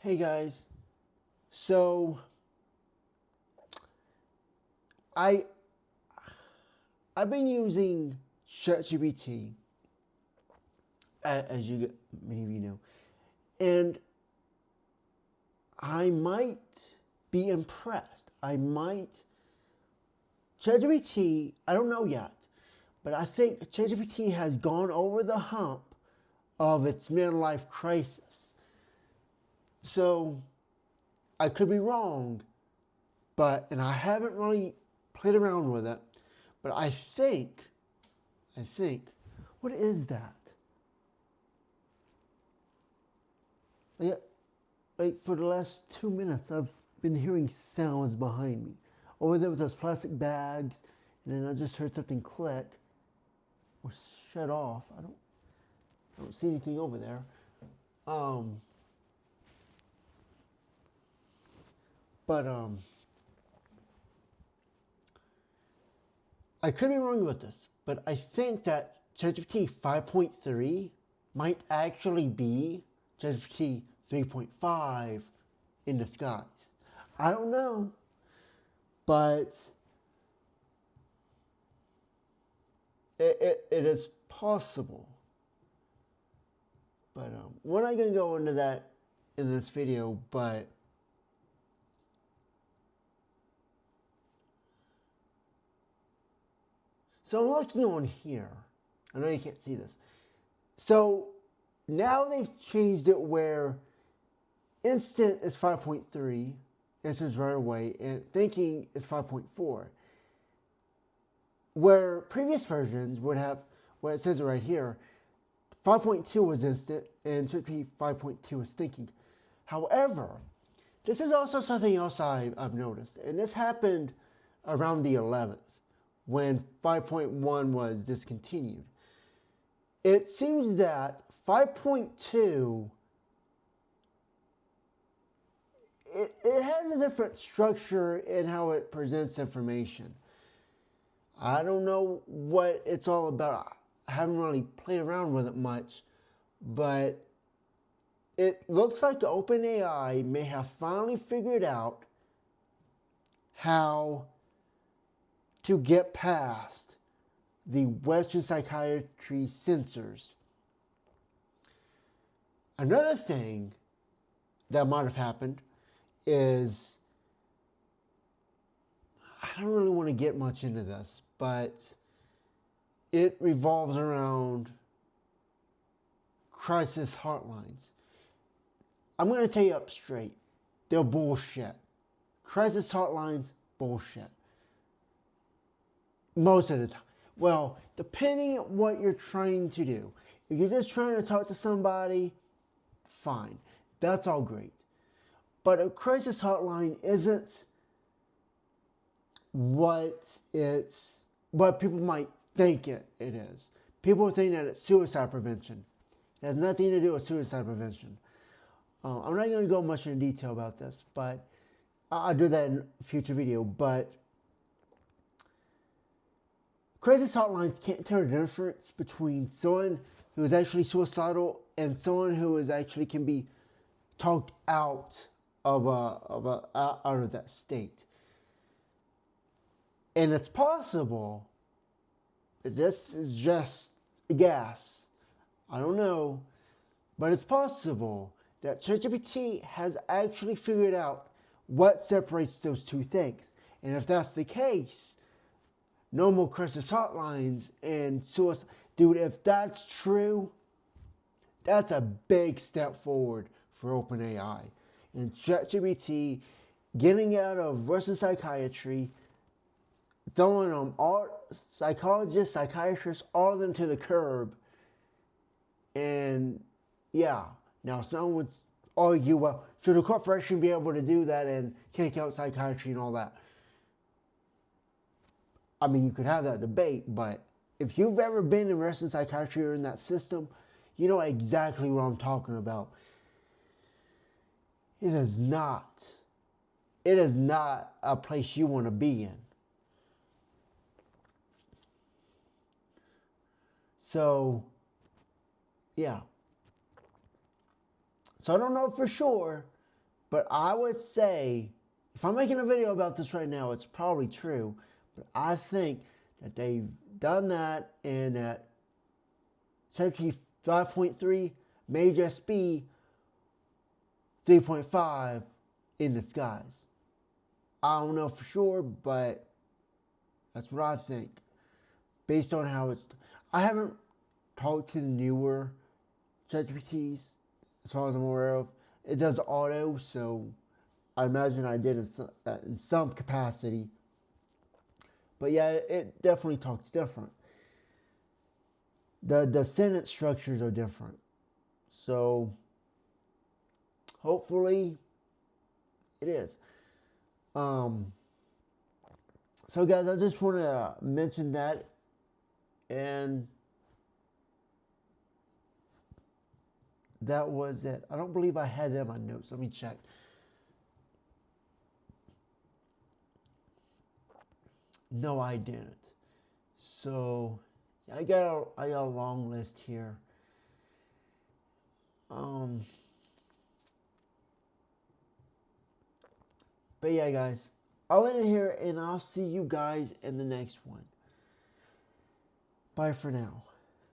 Hey guys, so I I've been using ChatGPT, as many of you know, and I might be impressed. ChatGPT. I don't know yet, but I think ChatGPT has gone over the hump of its midlife crisis. So I could be wrong, and I haven't really played around with it, but I think, what is that? Like, like for the last 2 minutes, I've been hearing sounds behind me. Over there with those plastic bags, and then I just heard something click or shut off. I don't see anything over there. Um, but I could be wrong with this, but I think that ChatGPT 5.3 might actually be ChatGPT 3.5 in disguise. I don't know, but it is possible. But we're not going to go into that in this video, but so I'm looking on here. I know you can't see this. So now they've changed it where instant is 5.3, answers right away, and thinking is 5.4. Where previous versions would have, where it says it right here, 5.2 was instant and should be 5.2 was thinking. However, this is also something else I've noticed, and this happened around the 11th when 5.1 was discontinued. It seems that 5.2 it has a different structure in how it presents information. I don't know what it's all about. I haven't really played around with it much, but it looks like OpenAI may have finally figured out how to get past the Western psychiatry censors. Another thing that might have happened is, I don't really want to get much into this, but it revolves around crisis hotlines. I'm going to tell you up straight, they're bullshit. Crisis hotlines, bullshit. Most of the time. Well, depending on what you're trying to do. If you're just trying to talk to somebody, fine. That's all great. But a crisis hotline isn't what people might think it is. People think that it's suicide prevention. It has nothing to do with suicide prevention. I'm not going to go much into detail about this, but I'll do that in a future video. But crisis hotlines can't tell the difference between someone who is actually suicidal and someone who is actually can be talked out of that state. And it's possible that this is just a guess. I don't know, but it's possible that ChatGPT has actually figured out what separates those two things. And if that's the case, no more crisis hotlines and suicide. Dude, if that's true, that's a big step forward for OpenAI. And ChatGPT getting out of Western psychiatry, throwing them all, psychologists, psychiatrists, all of them to the curb. And yeah, now some would argue, well, should a corporation be able to do that and kick out psychiatry and all that? I mean, you could have that debate, but if you've ever been in Western psychiatry or in that system, you know exactly what I'm talking about. It is not a place you want to be in. So, yeah. So I don't know for sure, But I would say, if I'm making a video about this right now, it's probably true. But I think that they've done that and that ChatGPT 5.3 may just be 3.5 in disguise. I don't know for sure, but that's what I think. Based on how it's... I haven't talked to the newer ChatGPTs, as far as I'm aware of. It does auto, so I imagine I did in some capacity. But yeah, it definitely talks different. The sentence structures are different. So hopefully it is. So guys, I just want to mention that, and that was it. I don't believe I had that in my notes. Let me check. No, I didn't. So I got a long list here. But yeah, guys, I'll end it here, and I'll see you guys in the next one. Bye for now.